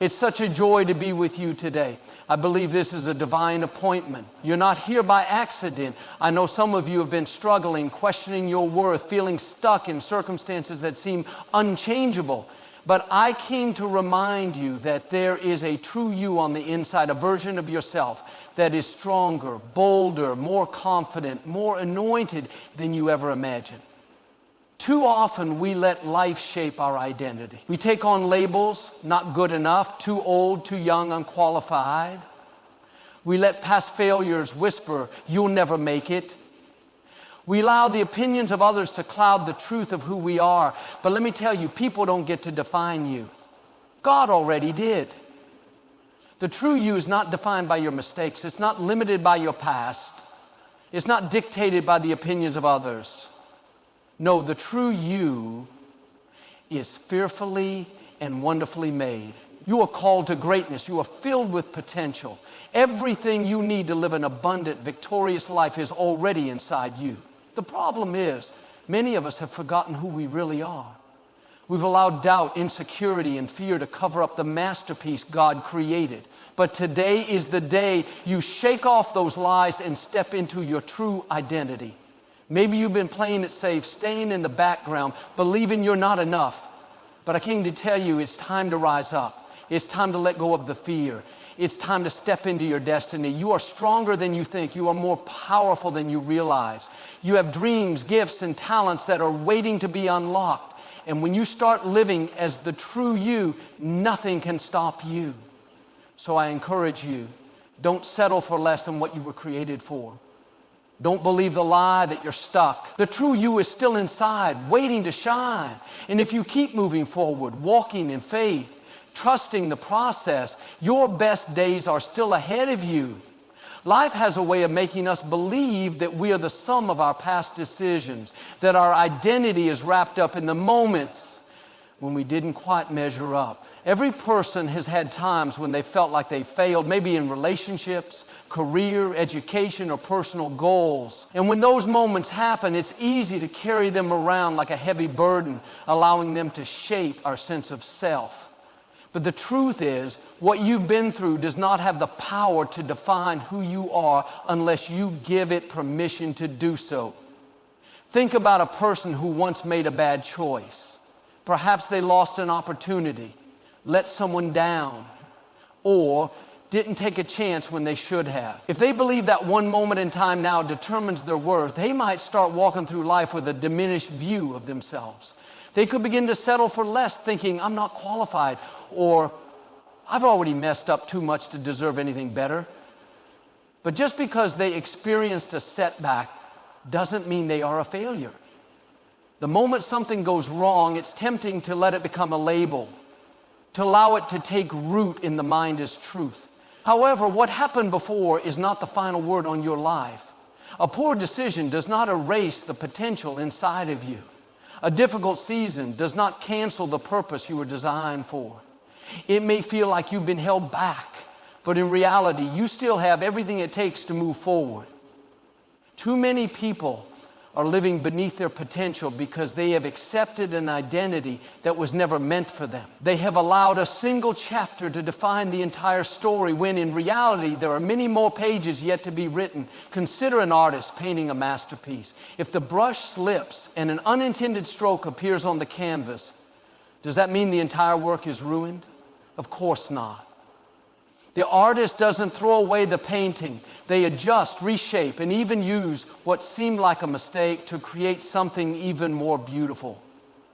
It's such a joy to be with you today. I believe this is a divine appointment. You're not here by accident. I know some of you have been struggling, questioning your worth, feeling stuck in circumstances that seem unchangeable. But I came to remind you that there is a true you on the inside, a version of yourself that is stronger, bolder, more confident, more anointed than you ever imagined. Too often we let life shape our identity. We take on labels: not good enough, too old, too young, unqualified. We let past failures whisper, "You'll never make it." We allow the opinions of others to cloud the truth of who we are. But let me tell you, people don't get to define you. God already did. The true you is not defined by your mistakes. It's not limited by your past. It's not dictated by the opinions of others. No, the true you is fearfully and wonderfully made. You are called to greatness. You are filled with potential. Everything you need to live an abundant, victorious life is already inside you. The problem is, many of us have forgotten who we really are. We've allowed doubt, insecurity, and fear to cover up the masterpiece God created. But today is the day you shake off those lies and step into your true identity. Maybe you've been playing it safe, staying in the background, believing you're not enough. But I came to tell you it's time to rise up. It's time to let go of the fear. It's time to step into your destiny. You are stronger than you think. You are more powerful than you realize. You have dreams, gifts, and talents that are waiting to be unlocked. And when you start living as the true you, nothing can stop you. So I encourage you, don't settle for less than what you were created for. Don't believe the lie that you're stuck. The true you is still inside, waiting to shine. And if you keep moving forward, walking in faith, trusting the process, your best days are still ahead of you. Life has a way of making us believe that we are the sum of our past decisions, that our identity is wrapped up in the moments when we didn't quite measure up. Every person has had times when they felt like they failed, maybe in relationships, career, education, or personal goals. And when those moments happen, it's easy to carry them around like a heavy burden, allowing them to shape our sense of self. But the truth is, what you've been through does not have the power to define who you are unless you give it permission to do so. Think about a person who once made a bad choice. Perhaps they lost an opportunity, let someone down, or didn't take a chance when they should have. If they believe that one moment in time now determines their worth, they might start walking through life with a diminished view of themselves. They could begin to settle for less, thinking, "I'm not qualified," or "I've already messed up too much to deserve anything better." But just because they experienced a setback doesn't mean they are a failure. The moment something goes wrong, it's tempting to let it become a label, to allow it to take root in the mind as truth. However, what happened before is not the final word on your life. A poor decision does not erase the potential inside of you. A difficult season does not cancel the purpose you were designed for. It may feel like you've been held back, but in reality, you still have everything it takes to move forward. Too many people are living beneath their potential because they have accepted an identity that was never meant for them. They have allowed a single chapter to define the entire story, when in reality there are many more pages yet to be written. Consider an artist painting a masterpiece. If the brush slips and an unintended stroke appears on the canvas, does that mean the entire work is ruined? Of course not. The artist doesn't throw away the painting. They adjust, reshape, and even use what seemed like a mistake to create something even more beautiful.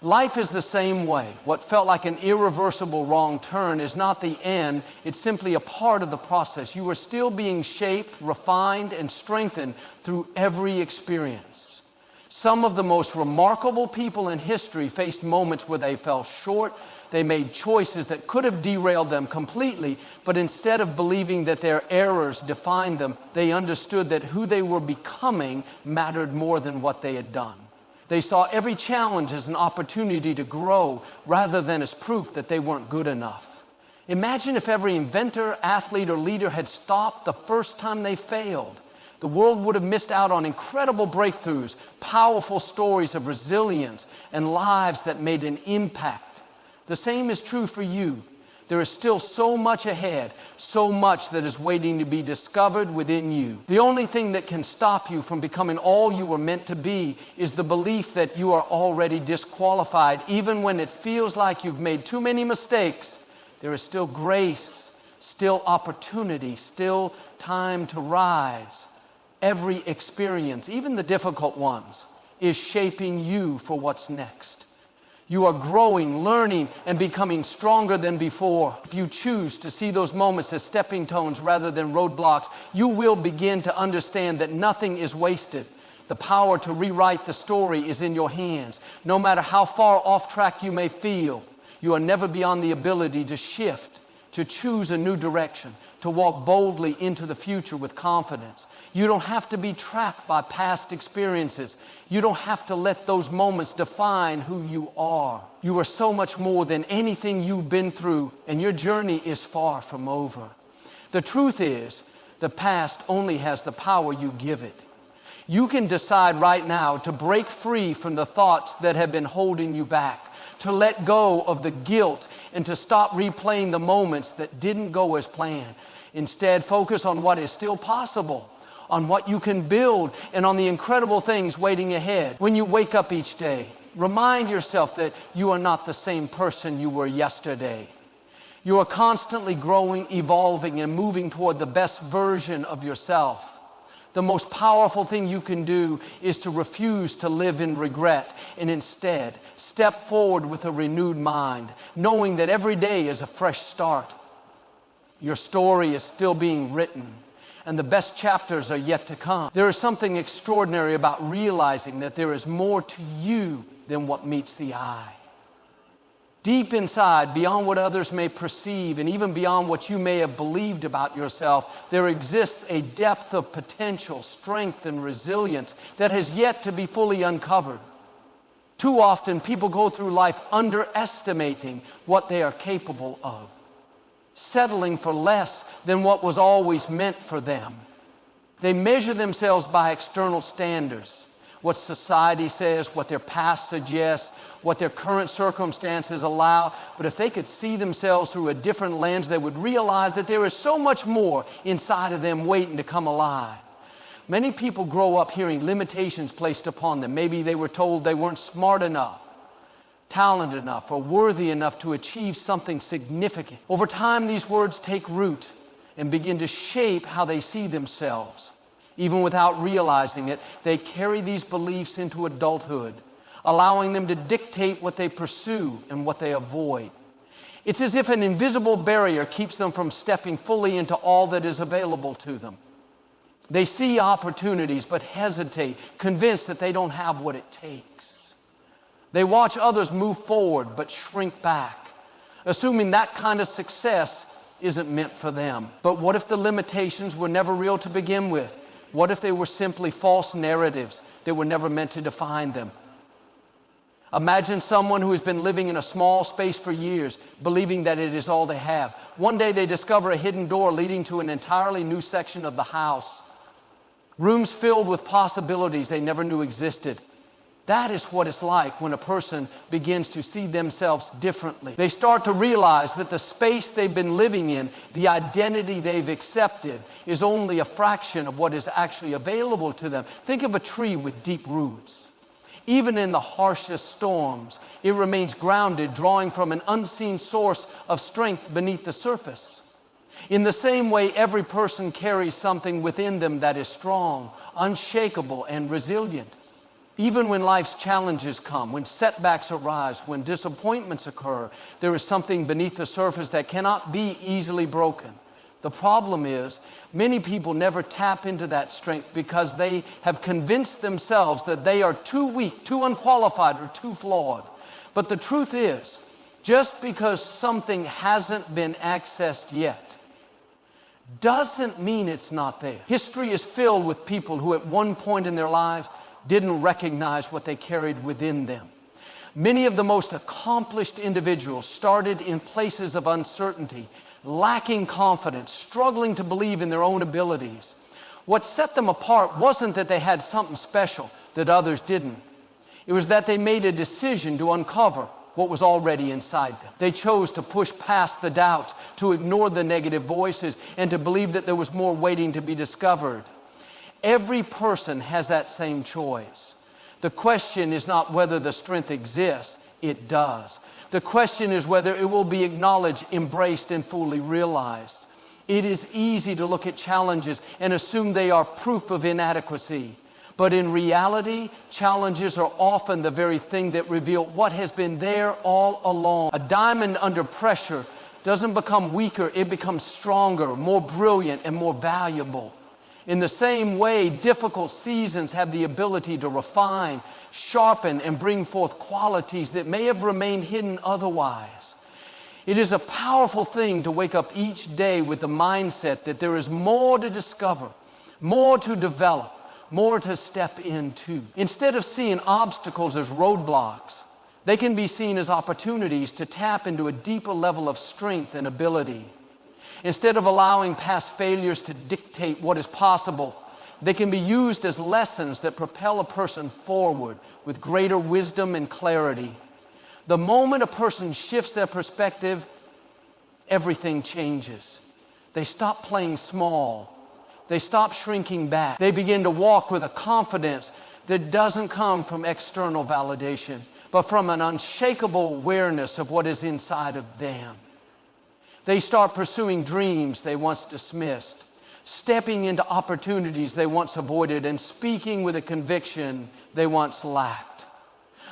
Life is the same way. What felt like an irreversible wrong turn is not the end. It's simply a part of the process. You are still being shaped, refined, and strengthened through every experience. Some of the most remarkable people in history faced moments where they fell short. They made choices that could have derailed them completely, but instead of believing that their errors defined them, they understood that who they were becoming mattered more than what they had done. They saw every challenge as an opportunity to grow rather than as proof that they weren't good enough. Imagine if every inventor, athlete, or leader had stopped the first time they failed. The world would have missed out on incredible breakthroughs, powerful stories of resilience, and lives that made an impact. The same is true for you. There is still so much ahead, so much that is waiting to be discovered within you. The only thing that can stop you from becoming all you were meant to be is the belief that you are already disqualified. Even when it feels like you've made too many mistakes, there is still grace, still opportunity, still time to rise. Every experience, even the difficult ones, is shaping you for what's next. You are growing, learning, and becoming stronger than before. If you choose to see those moments as stepping stones rather than roadblocks, you will begin to understand that nothing is wasted. The power to rewrite the story is in your hands. No matter how far off track you may feel, you are never beyond the ability to shift, to choose a new direction, to walk boldly into the future with confidence. You don't have to be trapped by past experiences. You don't have to let those moments define who you are. You are so much more than anything you've been through, and your journey is far from over. The truth is, the past only has the power you give it. You can decide right now to break free from the thoughts that have been holding you back, to let go of the guilt, and to stop replaying the moments that didn't go as planned. Instead, focus on what is still possible, on what you can build, and on the incredible things waiting ahead. When you wake up each day, remind yourself that you are not the same person you were yesterday. You are constantly growing, evolving, and moving toward the best version of yourself. The most powerful thing you can do is to refuse to live in regret and instead step forward with a renewed mind, knowing that every day is a fresh start. Your story is still being written, and the best chapters are yet to come. There is something extraordinary about realizing that there is more to you than what meets the eye. Deep inside, beyond what others may perceive, and even beyond what you may have believed about yourself, there exists a depth of potential, strength, and resilience that has yet to be fully uncovered. Too often, people go through life underestimating what they are capable of, settling for less than what was always meant for them. They measure themselves by external standards, what society says, what their past suggests, what their current circumstances allow. But if they could see themselves through a different lens, they would realize that there is so much more inside of them waiting to come alive. Many people grow up hearing limitations placed upon them. Maybe they were told they weren't smart enough, talented enough, or worthy enough to achieve something significant. Over time, these words take root and begin to shape how they see themselves. Even without realizing it, they carry these beliefs into adulthood, allowing them to dictate what they pursue and what they avoid. It's as if an invisible barrier keeps them from stepping fully into all that is available to them. They see opportunities but hesitate, convinced that they don't have what it takes. They watch others move forward but shrink back, assuming that kind of success isn't meant for them. But what if the limitations were never real to begin with? What if they were simply false narratives that were never meant to define them? Imagine someone who has been living in a small space for years, believing that it is all they have. One day they discover a hidden door leading to an entirely new section of the house. Rooms filled with possibilities they never knew existed. That is what it's like when a person begins to see themselves differently. They start to realize that the space they've been living in, the identity they've accepted, is only a fraction of what is actually available to them. Think of a tree with deep roots. Even in the harshest storms, it remains grounded, drawing from an unseen source of strength beneath the surface. In the same way, every person carries something within them that is strong, unshakable, and resilient. Even when life's challenges come, when setbacks arise, when disappointments occur, there is something beneath the surface that cannot be easily broken. The problem is, many people never tap into that strength because they have convinced themselves that they are too weak, too unqualified, or too flawed. But the truth is, just because something hasn't been accessed yet, doesn't mean it's not there. History is filled with people who at one point in their lives didn't recognize what they carried within them. Many of the most accomplished individuals started in places of uncertainty, lacking confidence, struggling to believe in their own abilities. What set them apart wasn't that they had something special that others didn't. It was that they made a decision to uncover what was already inside them. They chose to push past the doubts, to ignore the negative voices, and to believe that there was more waiting to be discovered. Every person has that same choice. The question is not whether the strength exists, it does. The question is whether it will be acknowledged, embraced, and fully realized. It is easy to look at challenges and assume they are proof of inadequacy. But in reality, challenges are often the very thing that reveal what has been there all along. A diamond under pressure doesn't become weaker, it becomes stronger, more brilliant, and more valuable. In the same way, difficult seasons have the ability to refine, sharpen, and bring forth qualities that may have remained hidden otherwise. It is a powerful thing to wake up each day with the mindset that there is more to discover, more to develop, more to step into. Instead of seeing obstacles as roadblocks, they can be seen as opportunities to tap into a deeper level of strength and ability. Instead of allowing past failures to dictate what is possible, they can be used as lessons that propel a person forward with greater wisdom and clarity. The moment a person shifts their perspective, everything changes. They stop playing small. They stop shrinking back. They begin to walk with a confidence that doesn't come from external validation, but from an unshakable awareness of what is inside of them. They start pursuing dreams they once dismissed, stepping into opportunities they once avoided, and speaking with a conviction they once lacked.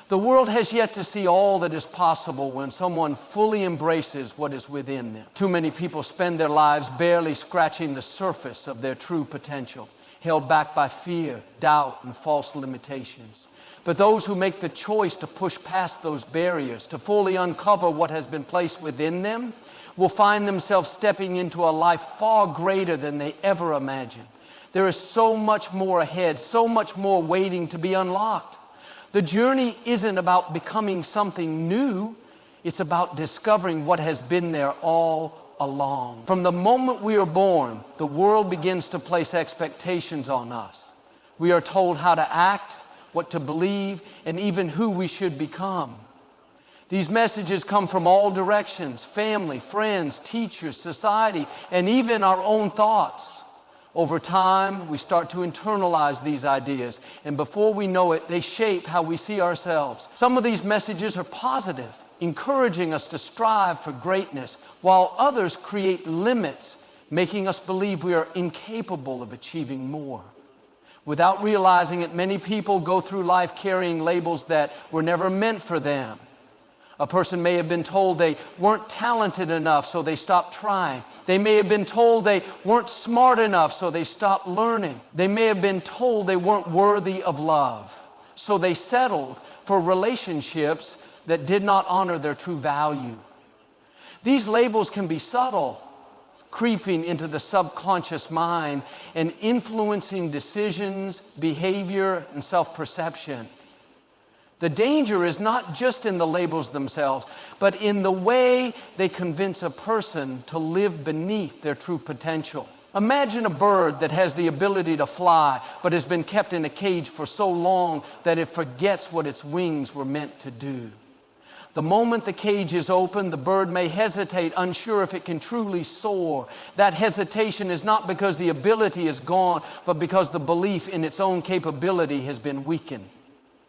The world has yet to see all that is possible when someone fully embraces what is within them. Too many people spend their lives barely scratching the surface of their true potential, held back by fear, doubt, and false limitations. But those who make the choice to push past those barriers, to fully uncover what has been placed within them, will find themselves stepping into a life far greater than they ever imagined. There is so much more ahead, so much more waiting to be unlocked. The journey isn't about becoming something new, it's about discovering what has been there all along. From the moment we are born, the world begins to place expectations on us. We are told how to act, what to believe, and even who we should become. These messages come from all directions: family, friends, teachers, society, and even our own thoughts. Over time, we start to internalize these ideas, and before we know it, they shape how we see ourselves. Some of these messages are positive, encouraging us to strive for greatness, while others create limits, making us believe we are incapable of achieving more. Without realizing it, many people go through life carrying labels that were never meant for them. A person may have been told they weren't talented enough, so they stopped trying. They may have been told they weren't smart enough, so they stopped learning. They may have been told they weren't worthy of love, so they settled for relationships that did not honor their true value. These labels can be subtle, creeping into the subconscious mind and influencing decisions, behavior, and self-perception. The danger is not just in the labels themselves, but in the way they convince a person to live beneath their true potential. Imagine a bird that has the ability to fly, but has been kept in a cage for so long that it forgets what its wings were meant to do. The moment the cage is open, the bird may hesitate, unsure if it can truly soar. That hesitation is not because the ability is gone, but because the belief in its own capability has been weakened.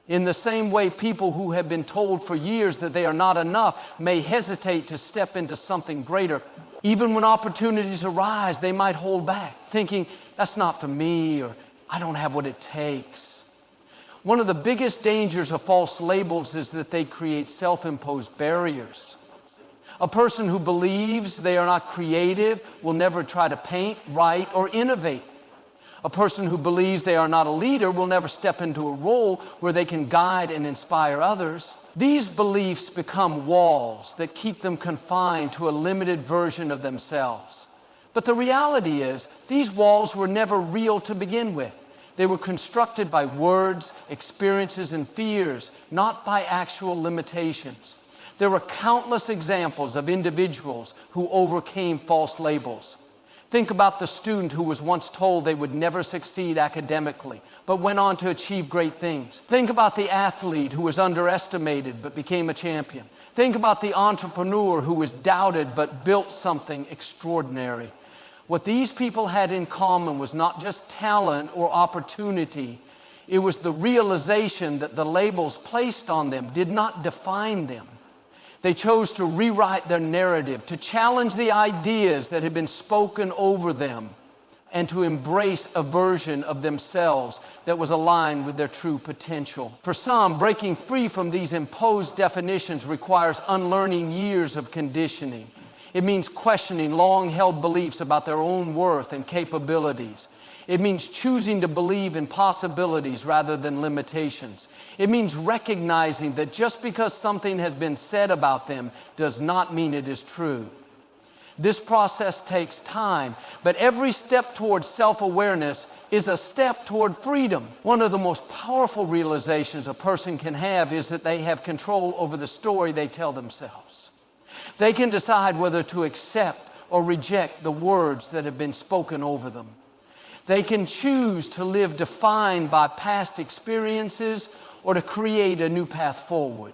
In the same way, people who have been told for years that they are not enough may hesitate to step into something greater. Even when opportunities arise, they might hold back, thinking, that's not for me, or I don't have what it takes. One of the biggest dangers of false labels is that they create self-imposed barriers. A person who believes they are not creative will never try to paint, write, or innovate. A person who believes they are not a leader will never step into a role where they can guide and inspire others. These beliefs become walls that keep them confined to a limited version of themselves. But the reality is, these walls were never real to begin with. They were constructed by words, experiences, and fears, not by actual limitations. There are countless examples of individuals who overcame false labels. Think about the student who was once told they would never succeed academically, but went on to achieve great things. Think about the athlete who was underestimated but became a champion. Think about the entrepreneur who was doubted but built something extraordinary. What these people had in common was not just talent or opportunity. It was the realization that the labels placed on them did not define them. They chose to rewrite their narrative, to challenge the ideas that had been spoken over them, and to embrace a version of themselves that was aligned with their true potential. For some, breaking free from these imposed definitions requires unlearning years of conditioning. It means questioning long-held beliefs about their own worth and capabilities. It means choosing to believe in possibilities rather than limitations. It means recognizing that just because something has been said about them does not mean it is true. This process takes time, but every step toward self-awareness is a step toward freedom. One of the most powerful realizations a person can have is that they have control over the story they tell themselves. They can decide whether to accept or reject the words that have been spoken over them. They can choose to live defined by past experiences or to create a new path forward.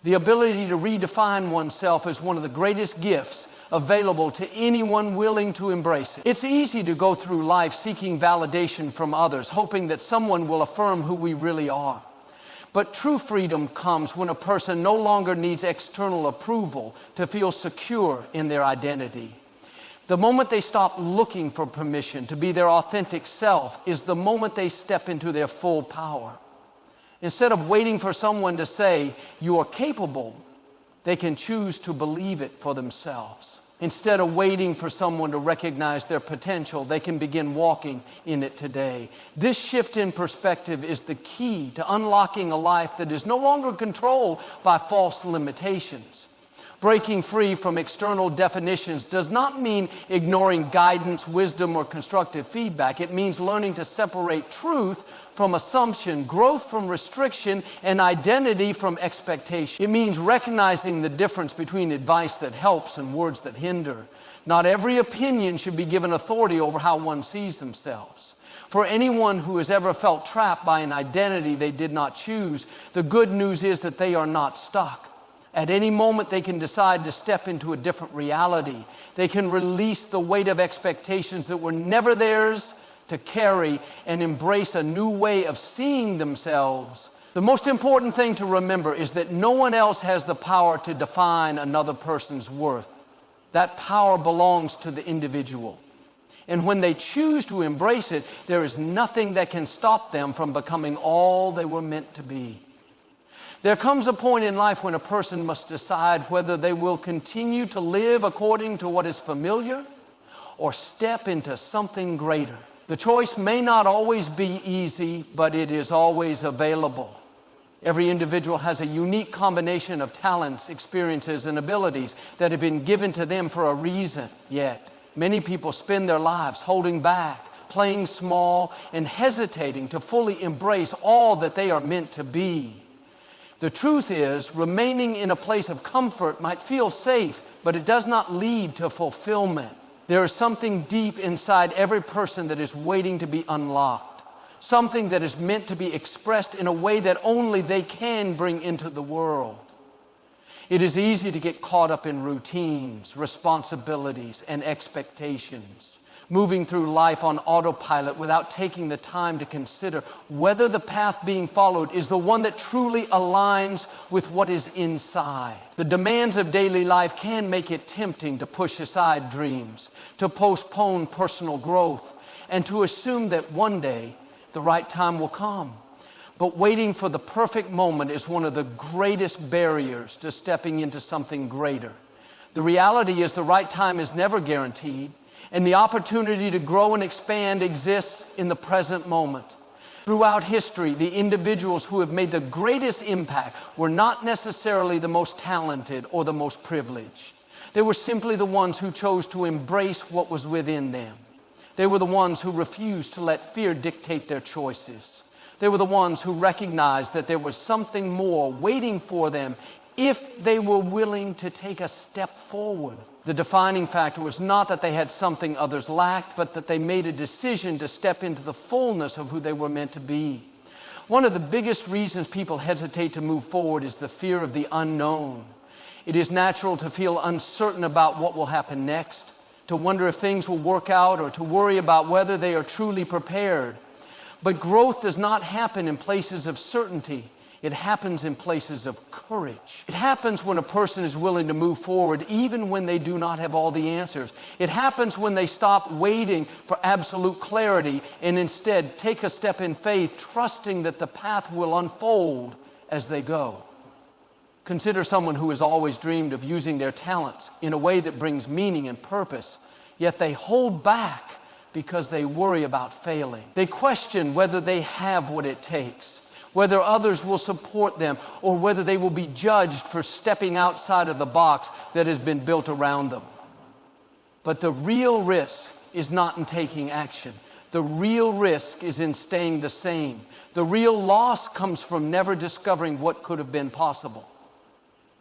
The ability to redefine oneself is one of the greatest gifts available to anyone willing to embrace it. It's easy to go through life seeking validation from others, hoping that someone will affirm who we really are. But true freedom comes when a person no longer needs external approval to feel secure in their identity. The moment they stop looking for permission to be their authentic self is the moment they step into their full power. Instead of waiting for someone to say, "You are capable," they can choose to believe it for themselves. Instead of waiting for someone to recognize their potential, they can begin walking in it today. This shift in perspective is the key to unlocking a life that is no longer controlled by false limitations. Breaking free from external definitions does not mean ignoring guidance, wisdom, or constructive feedback. It means learning to separate truth from assumption, growth from restriction, and identity from expectation. It means recognizing the difference between advice that helps and words that hinder. Not every opinion should be given authority over how one sees themselves. For anyone who has ever felt trapped by an identity they did not choose, the good news is that they are not stuck. At any moment, they can decide to step into a different reality. They can release the weight of expectations that were never theirs to carry and embrace a new way of seeing themselves. The most important thing to remember is that no one else has the power to define another person's worth. That power belongs to the individual. And when they choose to embrace it, there is nothing that can stop them from becoming all they were meant to be. There comes a point in life when a person must decide whether they will continue to live according to what is familiar or step into something greater. The choice may not always be easy, but it is always available. Every individual has a unique combination of talents, experiences, and abilities that have been given to them for a reason. Yet, many people spend their lives holding back, playing small, and hesitating to fully embrace all that they are meant to be. The truth is, remaining in a place of comfort might feel safe, but it does not lead to fulfillment. There is something deep inside every person that is waiting to be unlocked, something that is meant to be expressed in a way that only they can bring into the world. It is easy to get caught up in routines, responsibilities, and expectations, moving through life on autopilot without taking the time to consider whether the path being followed is the one that truly aligns with what is inside. The demands of daily life can make it tempting to push aside dreams, to postpone personal growth, and to assume that one day the right time will come. But waiting for the perfect moment is one of the greatest barriers to stepping into something greater. The reality is the right time is never guaranteed, and the opportunity to grow and expand exists in the present moment. Throughout history, the individuals who have made the greatest impact were not necessarily the most talented or the most privileged. They were simply the ones who chose to embrace what was within them. They were the ones who refused to let fear dictate their choices. They were the ones who recognized that there was something more waiting for them if they were willing to take a step forward. The defining factor was not that they had something others lacked, but that they made a decision to step into the fullness of who they were meant to be. One of the biggest reasons people hesitate to move forward is the fear of the unknown. It is natural to feel uncertain about what will happen next, to wonder if things will work out, or to worry about whether they are truly prepared. But growth does not happen in places of certainty. It happens in places of courage. It happens when a person is willing to move forward even when they do not have all the answers. It happens when they stop waiting for absolute clarity and instead take a step in faith, trusting that the path will unfold as they go. Consider someone who has always dreamed of using their talents in a way that brings meaning and purpose, yet they hold back because they worry about failing. They question whether they have what it takes, whether others will support them, or whether they will be judged for stepping outside of the box that has been built around them. But the real risk is not in taking action. The real risk is in staying the same. The real loss comes from never discovering what could have been possible.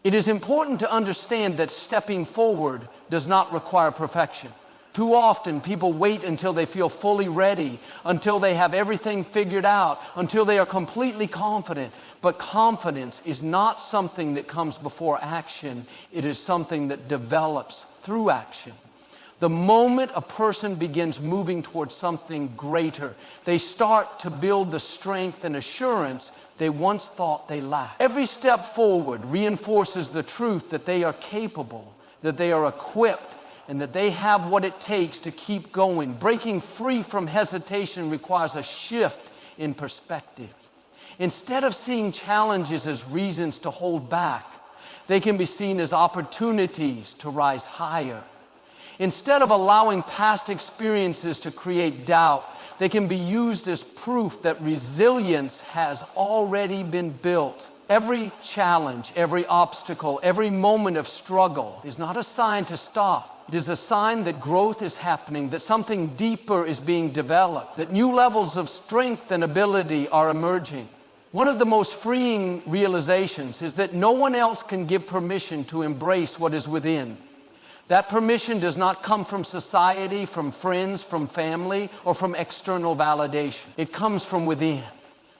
It is important to understand that stepping forward does not require perfection. Too often, people wait until they feel fully ready, until they have everything figured out, until they are completely confident. But confidence is not something that comes before action. It is something that develops through action. The moment a person begins moving towards something greater, they start to build the strength and assurance they once thought they lacked. Every step forward reinforces the truth that they are capable, that they are equipped, and that they have what it takes to keep going. Breaking free from hesitation requires a shift in perspective. Instead of seeing challenges as reasons to hold back, they can be seen as opportunities to rise higher. Instead of allowing past experiences to create doubt, they can be used as proof that resilience has already been built. Every challenge, every obstacle, every moment of struggle is not a sign to stop. It is a sign that growth is happening, that something deeper is being developed, that new levels of strength and ability are emerging. One of the most freeing realizations is that no one else can give permission to embrace what is within. That permission does not come from society, from friends, from family, or from external validation. It comes from within.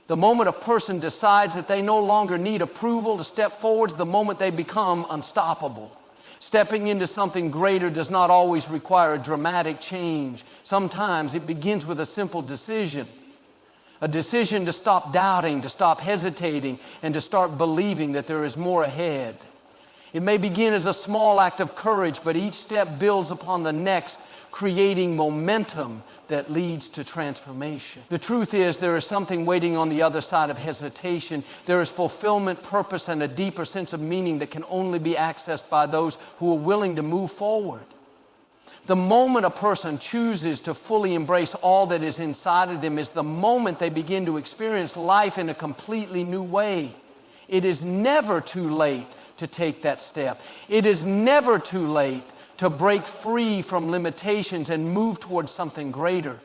The moment a person decides that they no longer need approval to step forward is the moment they become unstoppable. Stepping into something greater does not always require a dramatic change. Sometimes it begins with a simple decision. A decision to stop doubting, to stop hesitating, and to start believing that there is more ahead. It may begin as a small act of courage, but each step builds upon the next, creating momentum that leads to transformation. The truth is, there is something waiting on the other side of hesitation. There is fulfillment, purpose, and a deeper sense of meaning that can only be accessed by those who are willing to move forward. The moment a person chooses to fully embrace all that is inside of them is the moment they begin to experience life in a completely new way. It is never too late to take that step. It is never too late to break free from limitations and move towards something greater.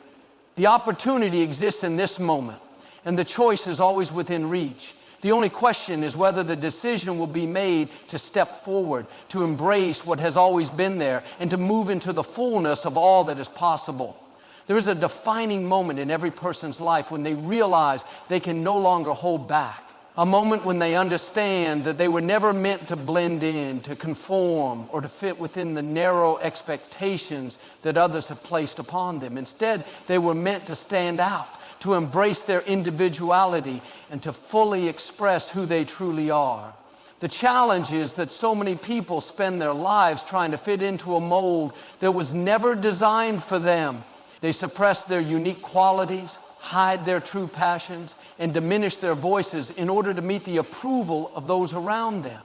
The opportunity exists in this moment, and the choice is always within reach. The only question is whether the decision will be made to step forward, to embrace what has always been there, and to move into the fullness of all that is possible. There is a defining moment in every person's life when they realize they can no longer hold back. A moment when they understand that they were never meant to blend in, to conform, or to fit within the narrow expectations that others have placed upon them. Instead, they were meant to stand out, to embrace their individuality, and to fully express who they truly are. The challenge is that so many people spend their lives trying to fit into a mold that was never designed for them. They suppress their unique qualities, hide their true passions, and diminish their voices in order to meet the approval of those around them.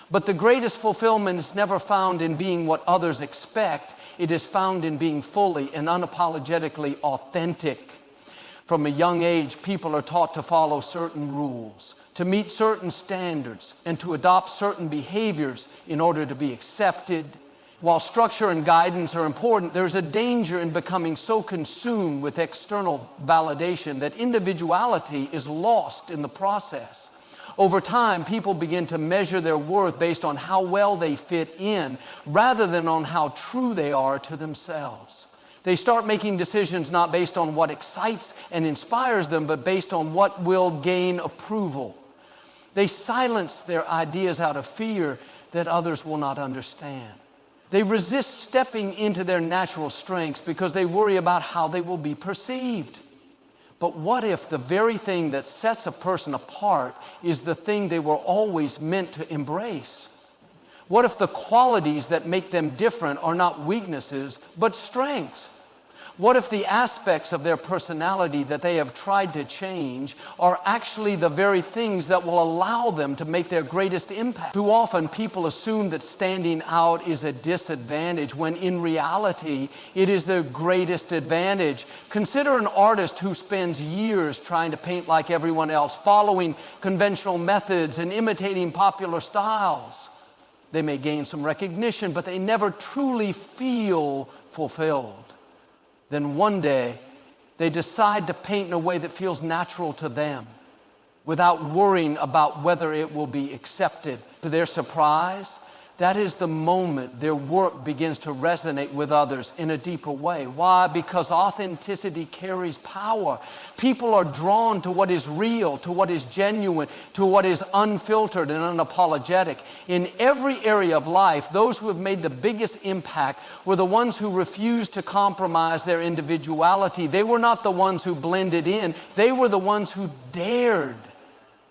But the greatest fulfillment is never found in being what others expect. It is found in being fully and unapologetically authentic. From a young age, people are taught to follow certain rules, to meet certain standards, and to adopt certain behaviors in order to be accepted. While structure and guidance are important, there's a danger in becoming so consumed with external validation that individuality is lost in the process. Over time, people begin to measure their worth based on how well they fit in, rather than on how true they are to themselves. They start making decisions not based on what excites and inspires them, but based on what will gain approval. They silence their ideas out of fear that others will not understand. They resist stepping into their natural strengths because they worry about how they will be perceived. But what if the very thing that sets a person apart is the thing they were always meant to embrace? What if the qualities that make them different are not weaknesses, but strengths? What if the aspects of their personality that they have tried to change are actually the very things that will allow them to make their greatest impact? Too often people assume that standing out is a disadvantage when in reality it is their greatest advantage. Consider an artist who spends years trying to paint like everyone else, following conventional methods and imitating popular styles. They may gain some recognition, but they never truly feel fulfilled. Then one day, they decide to paint in a way that feels natural to them, without worrying about whether it will be accepted. To their surprise, that is the moment their work begins to resonate with others in a deeper way. Why? Because authenticity carries power. People are drawn to what is real, to what is genuine, to what is unfiltered and unapologetic. In every area of life, those who have made the biggest impact were the ones who refused to compromise their individuality. They were not the ones who blended in. They were the ones who dared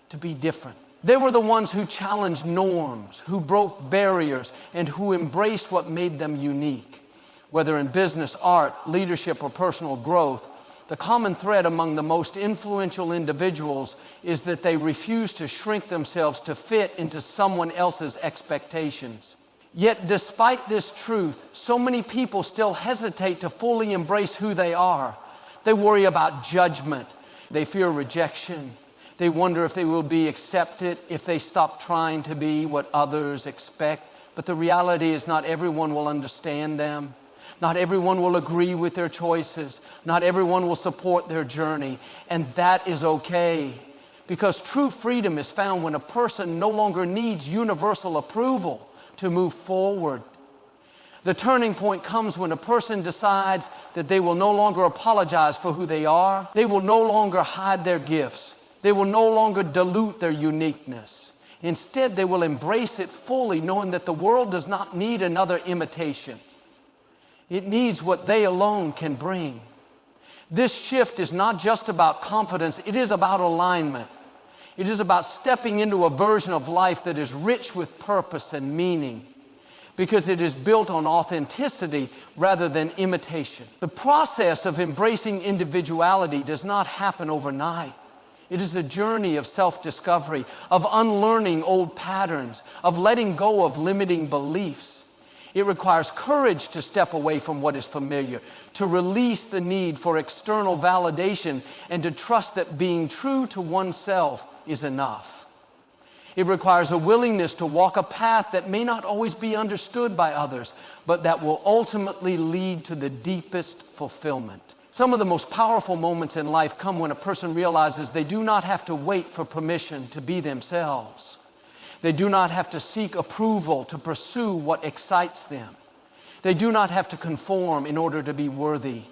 to be different. They were the ones who challenged norms, who broke barriers, and who embraced what made them unique. Whether in business, art, leadership, or personal growth, the common thread among the most influential individuals is that they refuse to shrink themselves to fit into someone else's expectations. Yet despite this truth, so many people still hesitate to fully embrace who they are. They worry about judgment. They fear rejection. They wonder if they will be accepted if they stop trying to be what others expect. But the reality is not everyone will understand them. Not everyone will agree with their choices. Not everyone will support their journey. And that is okay. Because true freedom is found when a person no longer needs universal approval to move forward. The turning point comes when a person decides that they will no longer apologize for who they are. They will no longer hide their gifts. They will no longer dilute their uniqueness. Instead, they will embrace it fully, knowing that the world does not need another imitation. It needs what they alone can bring. This shift is not just about confidence, it is about alignment. It is about stepping into a version of life that is rich with purpose and meaning, because it is built on authenticity rather than imitation. The process of embracing individuality does not happen overnight. It is a journey of self-discovery, of unlearning old patterns, of letting go of limiting beliefs. It requires courage to step away from what is familiar, to release the need for external validation, and to trust that being true to oneself is enough. It requires a willingness to walk a path that may not always be understood by others, but that will ultimately lead to the deepest fulfillment. Some of the most powerful moments in life come when a person realizes they do not have to wait for permission to be themselves. They do not have to seek approval to pursue what excites them. They do not have to conform in order to be worthy.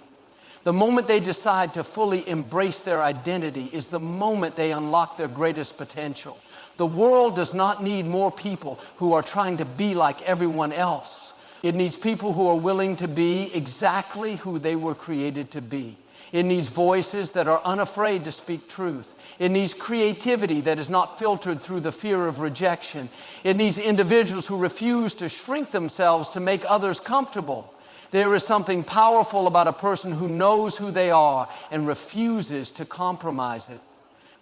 The moment they decide to fully embrace their identity is the moment they unlock their greatest potential. The world does not need more people who are trying to be like everyone else. It needs people who are willing to be exactly who they were created to be. It needs voices that are unafraid to speak truth. It needs creativity that is not filtered through the fear of rejection. It needs individuals who refuse to shrink themselves to make others comfortable. There is something powerful about a person who knows who they are and refuses to compromise it.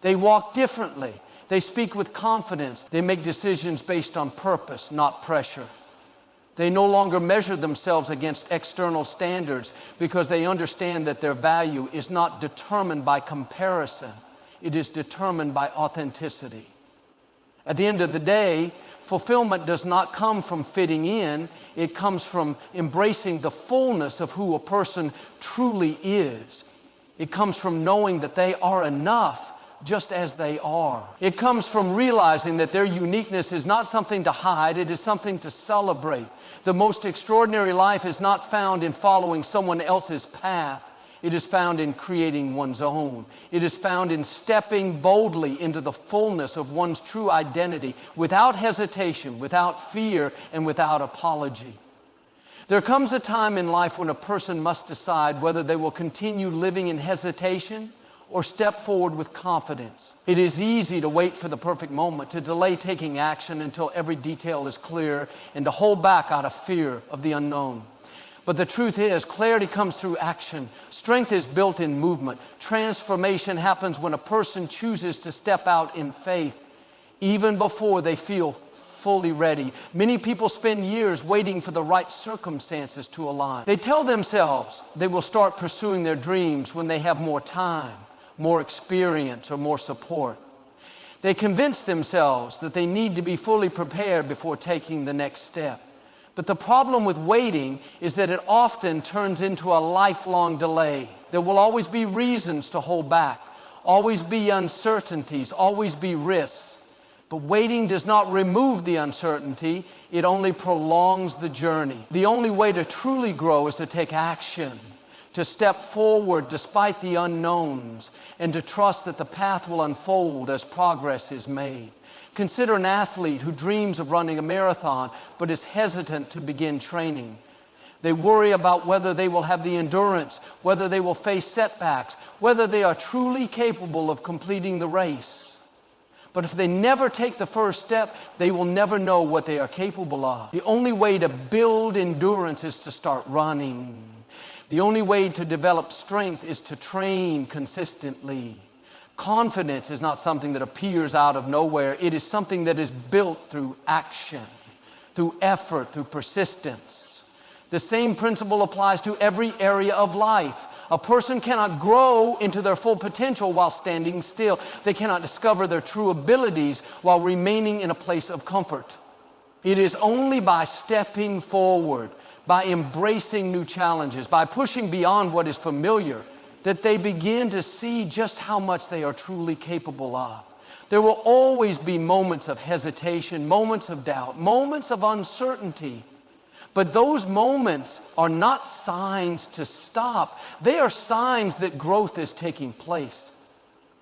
They walk differently. They speak with confidence. They make decisions based on purpose, not pressure. They no longer measure themselves against external standards because they understand that their value is not determined by comparison. It is determined by authenticity. At the end of the day, fulfillment does not come from fitting in. It comes from embracing the fullness of who a person truly is. It comes from knowing that they are enough just as they are. It comes from realizing that their uniqueness is not something to hide, it is something to celebrate. The most extraordinary life is not found in following someone else's path. It is found in creating one's own. It is found in stepping boldly into the fullness of one's true identity without hesitation, without fear, and without apology. There comes a time in life when a person must decide whether they will continue living in hesitation or step forward with confidence. It is easy to wait for the perfect moment, to delay taking action until every detail is clear, and to hold back out of fear of the unknown. But the truth is, clarity comes through action. Strength is built in movement. Transformation happens when a person chooses to step out in faith, even before they feel fully ready. Many people spend years waiting for the right circumstances to align. They tell themselves they will start pursuing their dreams when they have more time, more experience, or more support. They convince themselves that they need to be fully prepared before taking the next step. But the problem with waiting is that it often turns into a lifelong delay. There will always be reasons to hold back, always be uncertainties, always be risks. But waiting does not remove the uncertainty, it only prolongs the journey. The only way to truly grow is to take action, to step forward despite the unknowns, and to trust that the path will unfold as progress is made. Consider an athlete who dreams of running a marathon but is hesitant to begin training. They worry about whether they will have the endurance, whether they will face setbacks, whether they are truly capable of completing the race. But if they never take the first step, they will never know what they are capable of. The only way to build endurance is to start running. The only way to develop strength is to train consistently. Confidence is not something that appears out of nowhere. It is something that is built through action, through effort, through persistence. The same principle applies to every area of life. A person cannot grow into their full potential while standing still. They cannot discover their true abilities while remaining in a place of comfort. It is only by stepping forward, by embracing new challenges, by pushing beyond what is familiar, that they begin to see just how much they are truly capable of. There will always be moments of hesitation, moments of doubt, moments of uncertainty. But those moments are not signs to stop. They are signs that growth is taking place.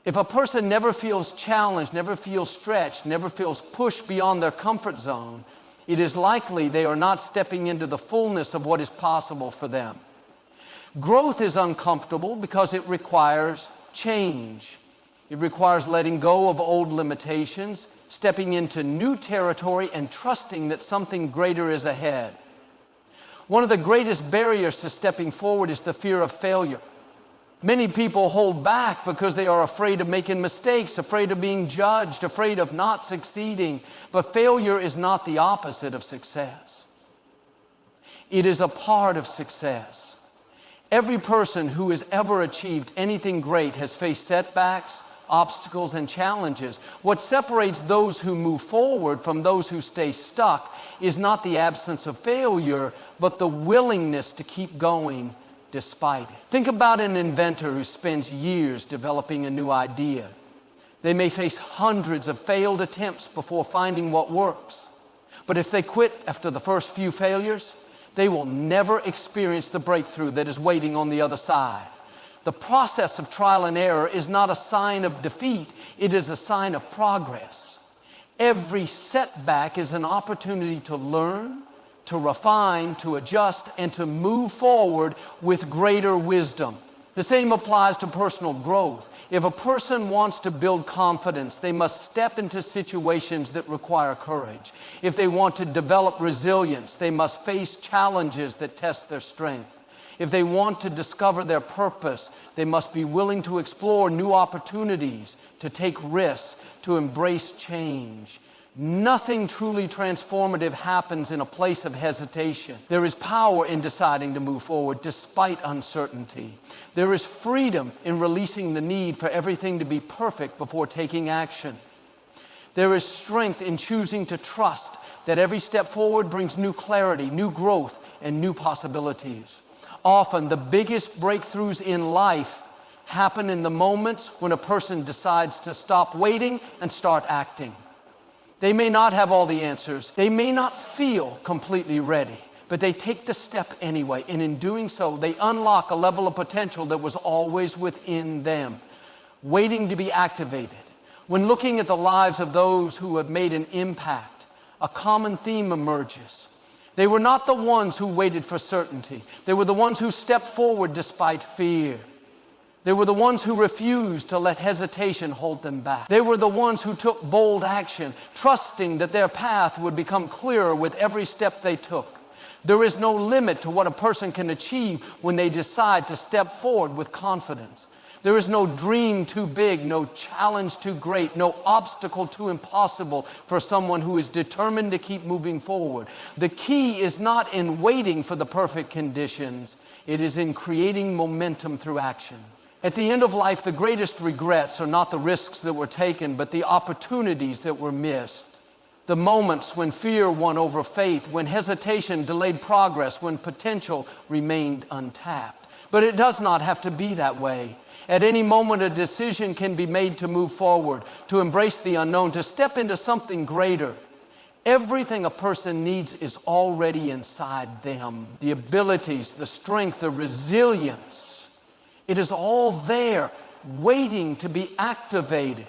If a person never feels challenged, never feels stretched, never feels pushed beyond their comfort zone, it is likely they are not stepping into the fullness of what is possible for them. Growth is uncomfortable because it requires change. It requires letting go of old limitations, stepping into new territory, and trusting that something greater is ahead. One of the greatest barriers to stepping forward is the fear of failure. Many people hold back because they are afraid of making mistakes, afraid of being judged, afraid of not succeeding. But failure is not the opposite of success. It is a part of success. Every person who has ever achieved anything great has faced setbacks, obstacles, and challenges. What separates those who move forward from those who stay stuck is not the absence of failure, but the willingness to keep going despite it. Think about an inventor who spends years developing a new idea. They may face hundreds of failed attempts before finding what works. But if they quit after the first few failures, they will never experience the breakthrough that is waiting on the other side. The process of trial and error is not a sign of defeat, it is a sign of progress. Every setback is an opportunity to learn, to refine, to adjust, and to move forward with greater wisdom. The same applies to personal growth. If a person wants to build confidence, they must step into situations that require courage. If they want to develop resilience, they must face challenges that test their strength. If they want to discover their purpose, they must be willing to explore new opportunities, to take risks, to embrace change. Nothing truly transformative happens in a place of hesitation. There is power in deciding to move forward despite uncertainty. There is freedom in releasing the need for everything to be perfect before taking action. There is strength in choosing to trust that every step forward brings new clarity, new growth, and new possibilities. Often, the biggest breakthroughs in life happen in the moments when a person decides to stop waiting and start acting. They may not have all the answers. They may not feel completely ready. but they take the step anyway. And in doing so, they unlock a level of potential that was always within them, waiting to be activated. When looking at the lives of those who have made an impact, a common theme emerges. They were not the ones who waited for certainty. They were the ones who stepped forward despite fear. They were the ones who refused to let hesitation hold them back. They were the ones who took bold action, trusting that their path would become clearer with every step they took. There is no limit to what a person can achieve when they decide to step forward with confidence. There is no dream too big, no challenge too great, no obstacle too impossible for someone who is determined to keep moving forward. The key is not in waiting for the perfect conditions. It is in creating momentum through action. At the end of life, the greatest regrets are not the risks that were taken, but the opportunities that were missed. The moments when fear won over faith, when hesitation delayed progress, when potential remained untapped. But it does not have to be that way. At any moment, a decision can be made to move forward, to embrace the unknown, to step into something greater. Everything a person needs is already inside them. The abilities, the strength, the resilience. It is all there, waiting to be activated.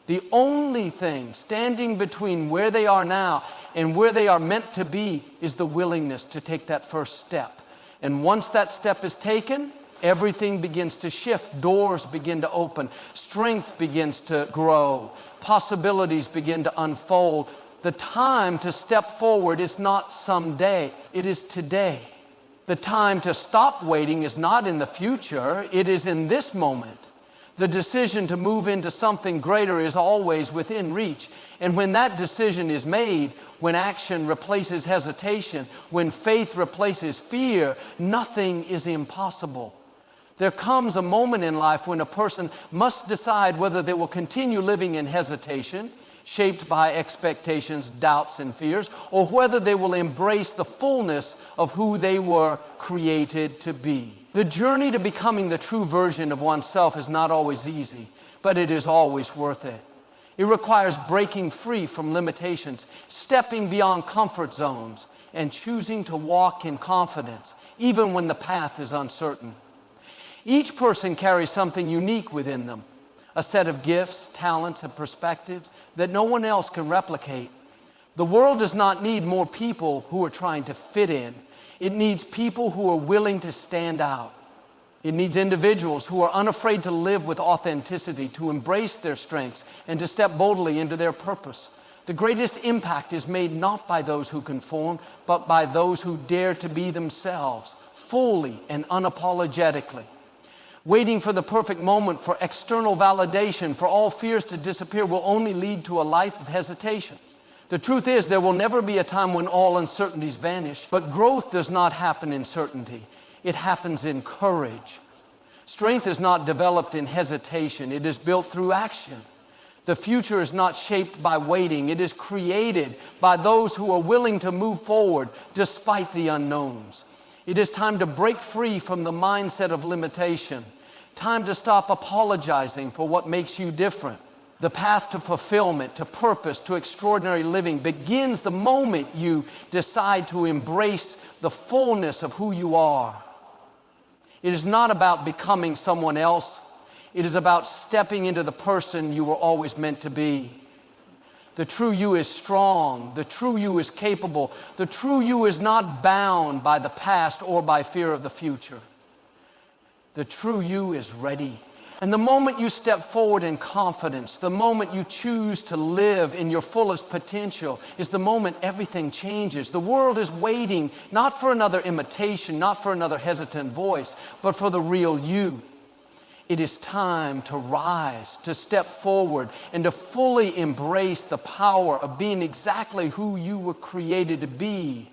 The only thing standing between where they are now and where they are meant to be is the willingness to take that first step. And once that step is taken, everything begins to shift. Doors begin to open. Strength begins to grow. Possibilities begin to unfold. The time to step forward is not someday, it is today. The time to stop waiting is not in the future, it is in this moment. The decision to move into something greater is always within reach. And when that decision is made, when action replaces hesitation, when faith replaces fear, nothing is impossible. There comes a moment in life when a person must decide whether they will continue living in hesitation, shaped by expectations, doubts, and fears, or whether they will embrace the fullness of who they were created to be. The journey to becoming the true version of oneself is not always easy, but it is always worth it. It requires breaking free from limitations, stepping beyond comfort zones, and choosing to walk in confidence, even when the path is uncertain. Each person carries something unique within them, a set of gifts, talents, and perspectives that no one else can replicate. The world does not need more people who are trying to fit in. It needs people who are willing to stand out. It needs individuals who are unafraid to live with authenticity, to embrace their strengths, and to step boldly into their purpose. The greatest impact is made not by those who conform, but by those who dare to be themselves, fully and unapologetically. Waiting for the perfect moment, for external validation, for all fears to disappear will only lead to a life of hesitation. The truth is, there will never be a time when all uncertainties vanish, but growth does not happen in certainty. It happens in courage. Strength is not developed in hesitation. It is built through action. The future is not shaped by waiting. It is created by those who are willing to move forward despite the unknowns. It is time to break free from the mindset of limitation. Time to stop apologizing for what makes you different. The path to fulfillment, to purpose, to extraordinary living begins the moment you decide to embrace the fullness of who you are. It is not about becoming someone else. It is about stepping into the person you were always meant to be. The true you is strong. The true you is capable. The true you is not bound by the past or by fear of the future. The true you is ready. And the moment you step forward in confidence, the moment you choose to live in your fullest potential, is the moment everything changes. The world is waiting not for another imitation, not for another hesitant voice, but for the real you. It is time to rise, to step forward, and to fully embrace the power of being exactly who you were created to be.